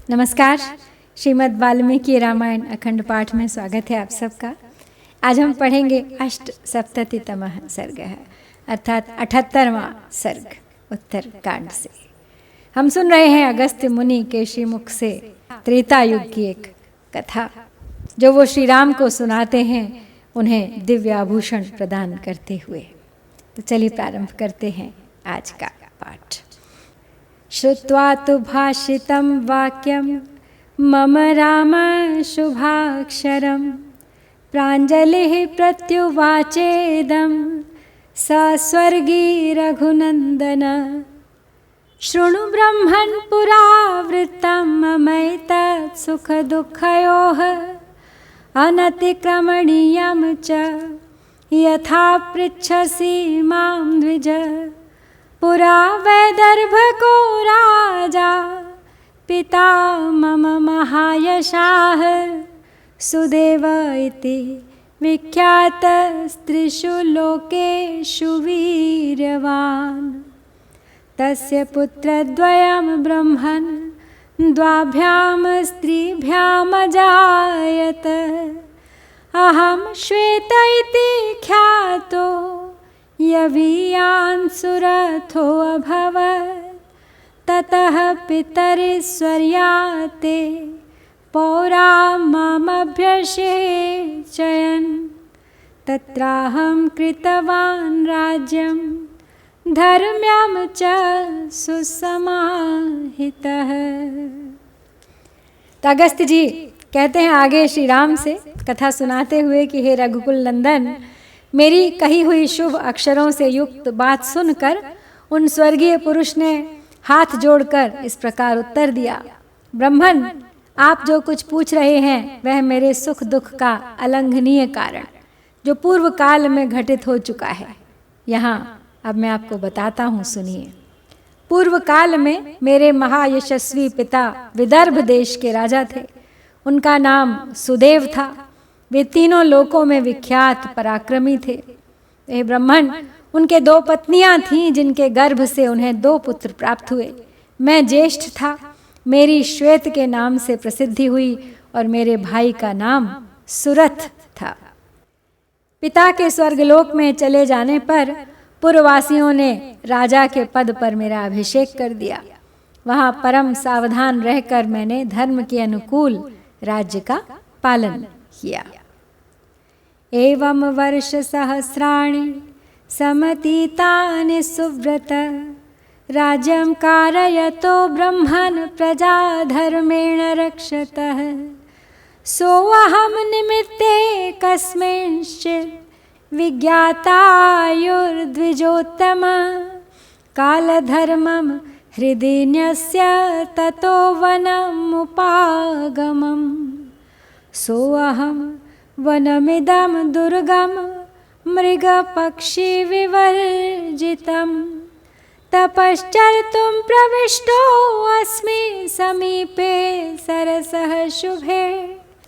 नमस्कार। श्रीमद् वाल्मीकि रामायण अखंड पाठ में स्वागत है आप सबका। आज हम पढ़ेंगे अष्टसप्ततितमः सर्ग है, अर्थात 78वां सर्ग उत्तर कांड से। हम सुन रहे हैं अगस्त्य मुनि के श्रीमुख से त्रेता युग की एक कथा, जो वो श्री राम को सुनाते हैं उन्हें दिव्य आभूषण प्रदान करते हुए। तो चलिए प्रारंभ करते हैं आज का पाठ। श्रुत्वा तु भाषितं वाक्यं मम राम शुभाक्षरं प्राञ्जलिः प्रत्युवाचेदं स स्वर्गी रघुनन्दन। शृणु ब्रह्मन् पुरावृत्तं ममैतत् सुखदुःखयोः अनतिक्रमणीयं च यथा पृच्छसि मां द्विज। पुरा वैदर्भको राजा पिता मम महायशाः सुदेव इति विख्यातस्त्रिषु लोकेषु वीर्यवान्। तस्य पुत्रद्वयं ब्रह्मन् द्वाभ्यां स्त्रीभ्यामजायत। अहं श्वेत इति ख्यातो यवीयान् सुरथो अभवत्। ततः पितरिस्वर्याते पौरा मामभ्यषेचयन्। तत्राहं कृतवान् राज्यं धर्म्यं च सुसमाहितः। तो अगस्त्य जी कहते हैं आगे श्री राम से कथा सुनाते हुए कि हे रघुकुल नंदन, मेरी कही हुई शुभ अक्षरों से युक्त बात सुनकर उन स्वर्गीय पुरुष ने हाथ जोड़कर इस प्रकार उत्तर दिया। ब्रह्मन, आप जो कुछ पूछ रहे हैं वह मेरे सुख दुख का अलंघनीय कारण जो पूर्व काल में घटित हो चुका है, यहाँ अब मैं आपको बताता हूँ, सुनिए। पूर्व काल में मेरे महायशस्वी पिता विदर्भ देश के राजा थे। उनका नाम सुदेव था। वे तीनों लोकों में विख्यात पराक्रमी थे। हे ब्रह्मन, उनके 2 पत्नियां थीं जिनके गर्भ से उन्हें 2 पुत्र प्राप्त हुए। मैं ज्येष्ठ था, मेरी श्वेत के नाम से प्रसिद्धि हुई और मेरे भाई का नाम सुरथ था। पिता के स्वर्गलोक में चले जाने पर पूर्ववासियों ने राजा के पद पर मेरा अभिषेक कर दिया। वहाँ परम सावधान रहकर मैंने धर्म के अनुकूल राज्य का पालन किया। एवं वर्ष सहस्राणि समतीतानि सुव्रत राज्यं कारयतो ब्रह्मन् प्रजा धर्मेण रक्षतः। सोऽहं निमित्ते कस्मिंश्चित् विज्ञातायुर्द्विजोत्तम कालधर्मं हृदि न्यस्य ततो वनमुपागमम्। सोऽहं वनमिदं दुर्गम मृगपक्षी विवर्जितं तपश्चर्तुं प्रविष्टो अस्मि समीपे सरसः शुभे।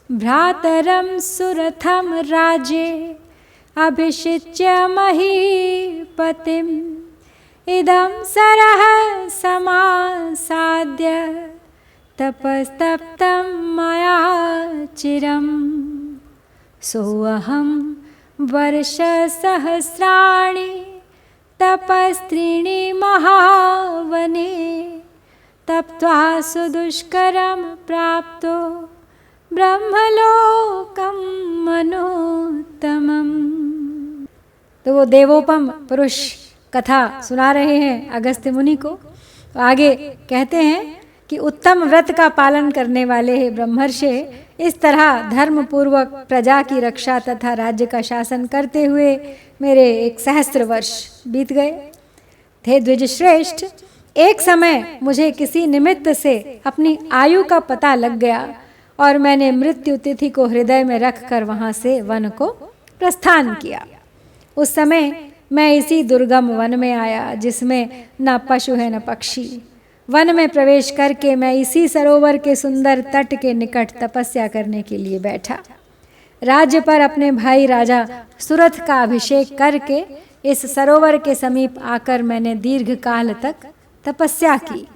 भ्रातरं सुरथं राज्ये अभिषिच्य महीपतिम् इदं सरः समासाद्य तपस्तप्तं मया चिरम्। सोऽहं वर्षसहस्राणि तपस्त्रीणि महावने तप्त्वा सुदुष्करं प्राप्तो ब्रह्मलोकं मनोत्तमम्। तो वो देवोपम पुरुष कथा सुना रहे हैं अगस्त्य मुनि को। तो आगे कहते हैं कि उत्तम व्रत का पालन करने वाले हे ब्रह्मर्षि इस तरह धर्म पूर्वक प्रजा की रक्षा तथा राज्य का शासन करते हुए मेरे 1 सहस्त्र वर्ष बीत गए थे। द्विजश्रेष्ठ, एक समय मुझे किसी निमित्त से अपनी आयु का पता लग गया और मैंने मृत्यु तिथि को हृदय में रखकर वहां से वन को प्रस्थान किया। उस समय मैं इसी दुर्गम वन में आया जिसमें न पशु है न पक्षी। वन में प्रवेश करके मैं इसी सरोवर के सुंदर तट के निकट तपस्या करने के लिए बैठा। राज्य पर अपने भाई राजा सुरथ का अभिषेक करके इस सरोवर के समीप आकर मैंने दीर्घ काल तक तपस्या की।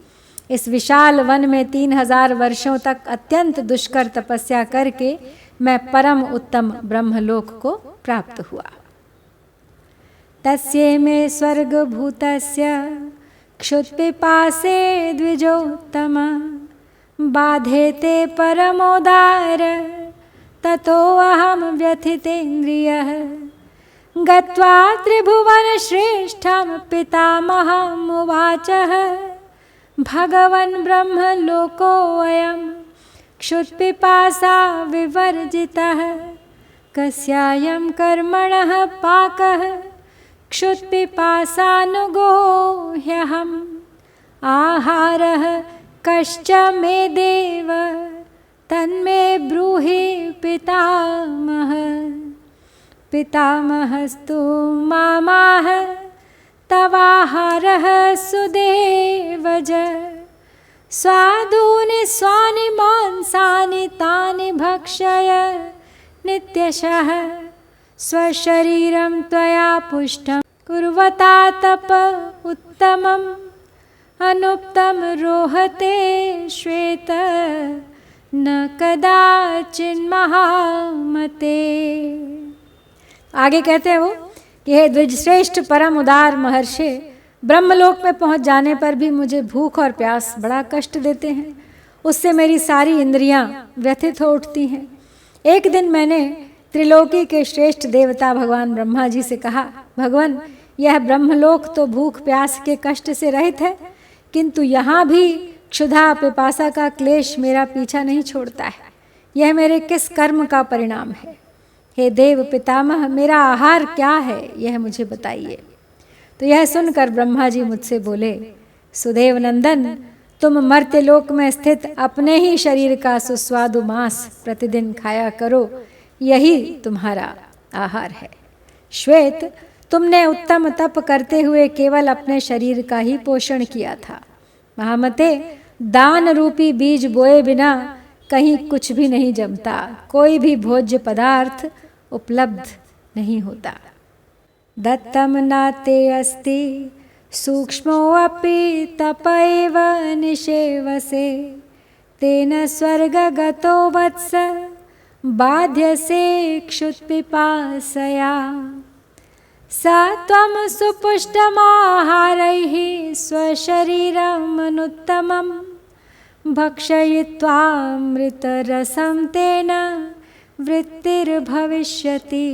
इस विशाल वन में 3000 वर्षों तक अत्यंत दुष्कर तपस्या करके मैं परम उत्तम ब्रह्मलोक को प्राप्त हुआ। तस्ये मे स्वर्गभूतस्य क्षुत्पिपासे द्विजोत्तम बाधेते परमोदार ततो अहम व्यथितेन्द्रियः गत्वा त्रिभुवन श्रेष्ठं पितामहम् उवाचः भगवन् ब्रह्मलोकोऽयं क्षुत्पिपासा विवर्जितः कस्यायं कर्मणः पाकः क्षुत्पिपासानुगो ह्यहम् आहारः कश्च मे देव तन्मे ब्रूहि पितामह पितामहस्तु मामाह तवाहारः सुदेवज स्वादूनि स्वानि मांसानि तानि भक्षय नित्यशः स्वशरीरं त्वया पुष्टं कुर्वता तप उत्तमम् अनुक्तं रोहते श्वेत न कदाचिन्महामते। आगे कहते हैं वो कि हे द्विजश्रेष्ठ परम उदार महर्षि, ब्रह्मलोक में पहुंच जाने पर भी मुझे भूख और प्यास बड़ा कष्ट देते हैं। उससे मेरी सारी इंद्रियां व्यथित हो उठती हैं। एक दिन मैंने त्रिलोकी के श्रेष्ठ देवता भगवान ब्रह्मा जी से कहा, भगवान, यह ब्रह्मलोक तो भूख प्यास के कष्ट से रहित है, किंतु यहाँ भी क्षुधा पिपासा का क्लेश मेरा पीछा नहीं छोड़ता है। यह मेरे किस कर्म का परिणाम है? हे देव पितामह, मेरा आहार क्या है, यह मुझे बताइए। तो यह सुनकर ब्रह्मा जी मुझसे बोले, सुदेव नंदन, तुम मर्त्यलोक में स्थित अपने ही शरीर का सुस्वादु मांस प्रतिदिन खाया करो, यही तुम्हारा आहार है। श्वेत, तुमने उत्तम तप करते हुए केवल अपने शरीर का ही पोषण किया था। महामते, दान रूपी बीज बोए बिना कहीं कुछ भी नहीं जमता, कोई भी भोज्य पदार्थ उपलब्ध नहीं होता। दत्तम नाते अस्ति सूक्ष्मोऽपि तपैव निषेवसे तेन स्वर्गगतो वत्स बाध्यसे क्षुत्पिपासया स त्वं सुपुष्टमाहारैः स्वशरीरमनुत्तमं भक्षयित्वामृतरसं तेन वृत्तिर्भविष्यति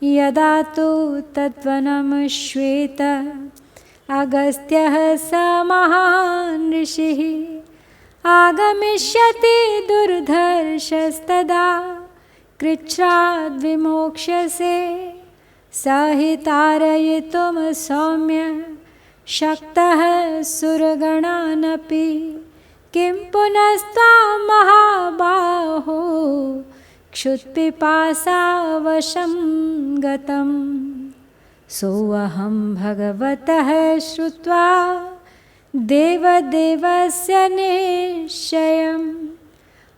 यदा तु तद्वनं श्वेत अगस्त्यः स महान् ऋषिः आगमिष्यति दुर्धर्षस्तदा कृच्छ्राद्विमोक्ष्यसे स हि तारयितुं सौम्य शक्तः सुरगणानपि किं पुनस्त्वां महाबाहो क्षुत्पिपासावशं गतम् सोऽहं भगवतः श्रुत्वा देवदेवस्य निश्चयम्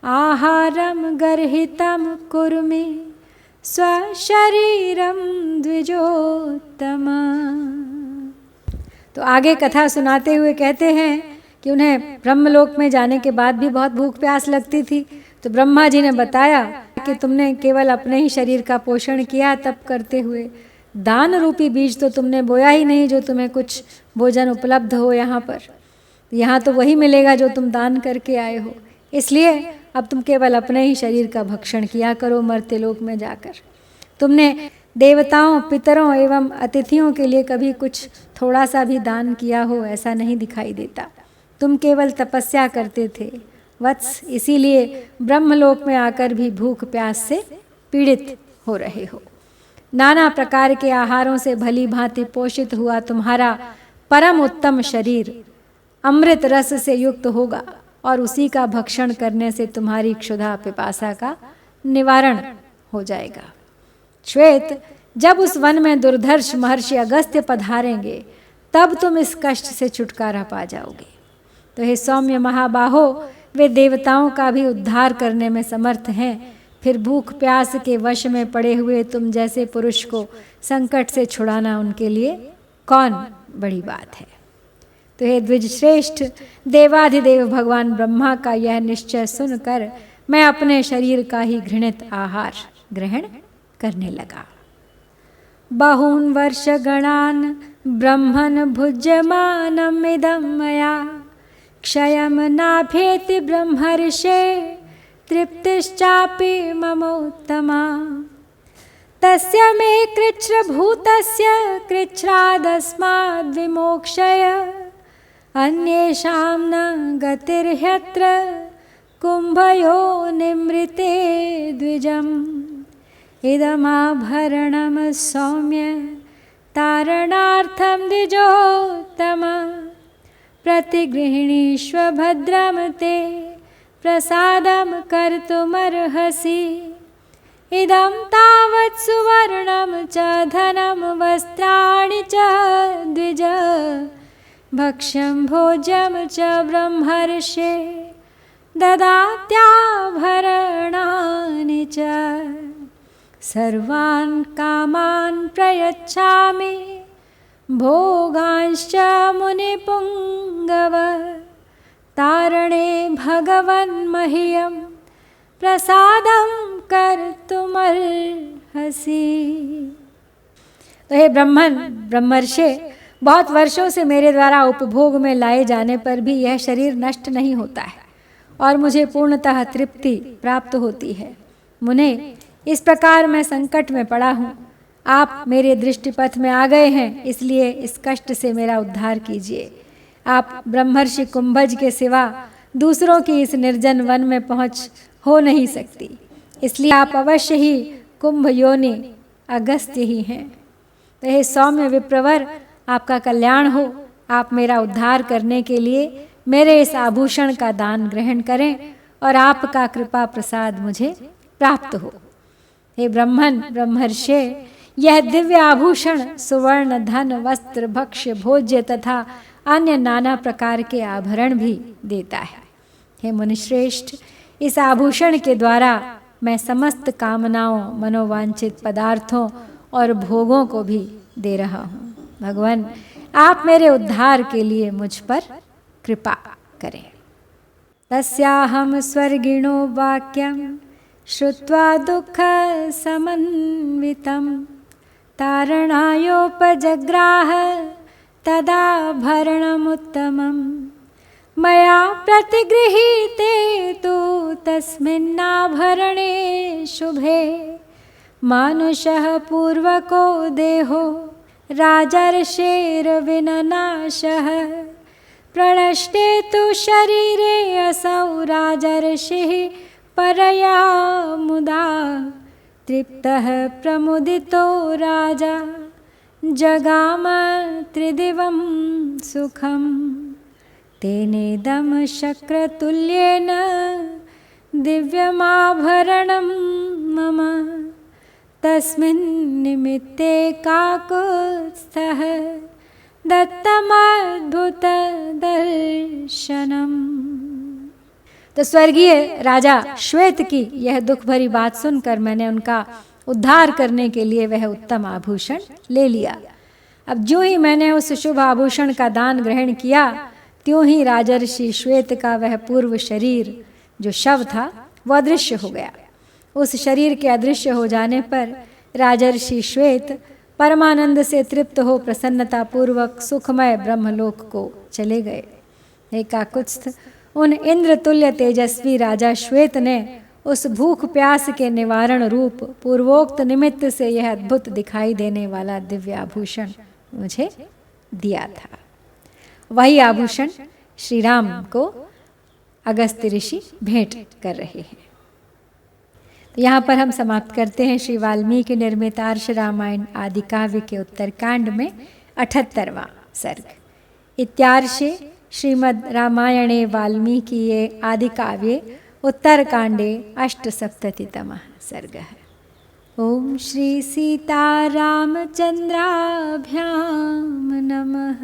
आहारं गर्हितं कुर्मि स्वशरीरं द्विजोत्तम। तो आगे कथा सुनाते हुए कहते हैं कि उन्हें ब्रह्मलोक में जाने के बाद भी बहुत भूख प्यास लगती थी। तो ब्रह्मा जी ने बताया कि तुमने केवल अपने ही शरीर का पोषण किया तप करते हुए, दान रूपी बीज तो तुमने बोया ही नहीं जो तुम्हें कुछ भोजन उपलब्ध हो यहाँ पर। यहाँ तो वही मिलेगा जो तुम दान करके आए हो, इसलिए अब तुम केवल अपने ही शरीर का भक्षण किया करो मर्त्यलोक में जाकर। तुमने देवताओं, पितरों एवं अतिथियों के लिए कभी कुछ थोड़ा सा भी दान किया हो, ऐसा नहीं दिखाई देता। तुम केवल तपस्या करते थे वत्स, इसीलिए ब्रह्मलोक में आकर भी भूख प्यास से पीड़ित हो रहे हो। नाना प्रकार के आहारों से भली भांति पोषित हुआ तुम्हारा परम उत्तम शरीर अमृत रस से युक्त होगा और उसी का भक्षण करने से तुम्हारी क्षुधा पिपासा का निवारण हो जाएगा। श्वेत, जब उस वन में दुर्धर्ष महर्षि अगस्त्य पधारेंगे तब तुम इस कष्ट से छुटकारा पा जाओगे। तो हे सौम्य महाबाहो, वे देवताओं का भी उद्धार करने में समर्थ हैं, फिर भूख प्यास के वश में पड़े हुए तुम जैसे पुरुष को संकट से छुड़ाना उनके लिए कौन बड़ी बात है। तो हे द्विज श्रेष्ठ, देवाधिदेव भगवान ब्रह्मा का यह निश्चय सुनकर मैं अपने शरीर का ही घृणित आहार ग्रहण करने लगा। बहून् वर्षगणान् ब्रह्मन् भुज्यमानमिदं मया क्षयं नाभेति ब्रह्मर्षे तृप्तिश्चापि ममोत्तमा। तस्य मे कृच्छ्रभूतस्य कृच्छ्रादस्माद् विमोक्षय अन्येषां न गतिर्ह्यत्र कुम्भयो निमृते द्विजम्। इदमाभरणं सौम्य तारणार्थं द्विजोत्तम प्रतिगृह्णीष्व भद्रं ते प्रसादं कर्तुमर्हसि। इदं तावत् सुवर्णं च धनं वस्त्राणि च द्विज भक्ष्यं भोज्यं च ब्रह्मर्षे ददात्याभरणानि च। सर्वान् कामान् प्रयच्छामि भोगांश्च मुनिपुङ्गव तारणे भगवन्मह्यं प्रसादं कर्तुमर्हसि। तो हे ब्रह्मर्षे, बहुत वर्षों से मेरे द्वारा उपभोग में लाए जाने पर भी यह शरीर नष्ट नहीं होता है और मुझे पूर्णतः तृप्ति प्राप्त होती है। मुने, इस प्रकार मैं संकट में पड़ा हूँ, आप मेरे दृष्टिपथ में आ गए हैं, इसलिए इस कष्ट से मेरा उद्धार कीजिए। आप ब्रह्मर्षि कुंभज के सिवा दूसरों की इस निर्जन वन में पहुँच हो नहीं सकती, इसलिए आप अवश्य ही कुंभ योनि अगस्त्य ही हैं। तो हे सौम्य विप्रवर, आपका कल्याण हो। आप मेरा उद्धार करने के लिए मेरे इस आभूषण का दान ग्रहण करें और आपका कृपा प्रसाद मुझे प्राप्त हो। हे ब्रह्मर्षे, यह दिव्य आभूषण सुवर्ण, धन, वस्त्र, भक्ष्य, भोज्य तथा अन्य नाना प्रकार के आभरण भी देता है। हे मुनिश्रेष्ठ, इस आभूषण के द्वारा मैं समस्त कामनाओं, मनोवांछित पदार्थों और भोगों को भी दे रहा हूँ। भगवान, आप मेरे उद्धार के लिए मुझ पर कृपा करें। तस्याहं स्वर्गिणो वाक्यं श्रुत्वा दुःख समन्वितं तारणायोपजग्राह तदाभरणमुत्तमं मया प्रतिगृहीते तु तस्मिन्नाभरणे शुभे मानुषः पूर्वको देहो राजर्षेर्विननाशः प्रणष्टे तु शरीरे असौ राजर्षिः परया मुदा तृप्तः प्रमुदितो राजा जगाम त्रिदिवं सुखं तेनेदं शक्रतुल्येन दिव्यमाभरणं मम तस्मिन् निमित्ते काकुत्स्थः दत्तमद्भुत दर्शनम। तो स्वर्गीय राजा श्वेत की यह दुख भरी बात सुनकर मैंने उनका उद्धार करने के लिए वह उत्तम आभूषण ले लिया। अब जो ही मैंने उस शुभ आभूषण का दान ग्रहण किया, त्यों ही राजर्षि श्वेत का वह पूर्व शरीर जो शव था वह अदृश्य हो गया। उस शरीर के अदृश्य हो जाने पर राजर्षि श्वेत परमानंद से तृप्त हो प्रसन्नता पूर्वक सुखमय ब्रह्मलोक को चले गए। हे काकुत्स्थ, उन इंद्र तुल्य तेजस्वी राजा श्वेत ने उस भूख प्यास के निवारण रूप पूर्वोक्त निमित्त से यह अद्भुत दिखाई देने वाला दिव्य आभूषण मुझे दिया था। वही आभूषण श्री राम को अगस्त्य ऋषि भेंट कर रहे हैं। तो यहाँ पर हम समाप्त करते हैं श्री वाल्मीकि निर्मित आर्ष रामायण आदि काव्य के उत्तरकांड में 78वां सर्ग। इत्यार्षे श्रीमद् रामायणे वाल्मीकिये आदि काव्ये उत्तरकांडे 8सप्ततितमः सर्गः। ओम श्री सीतारामचंद्राभ्यां नमः।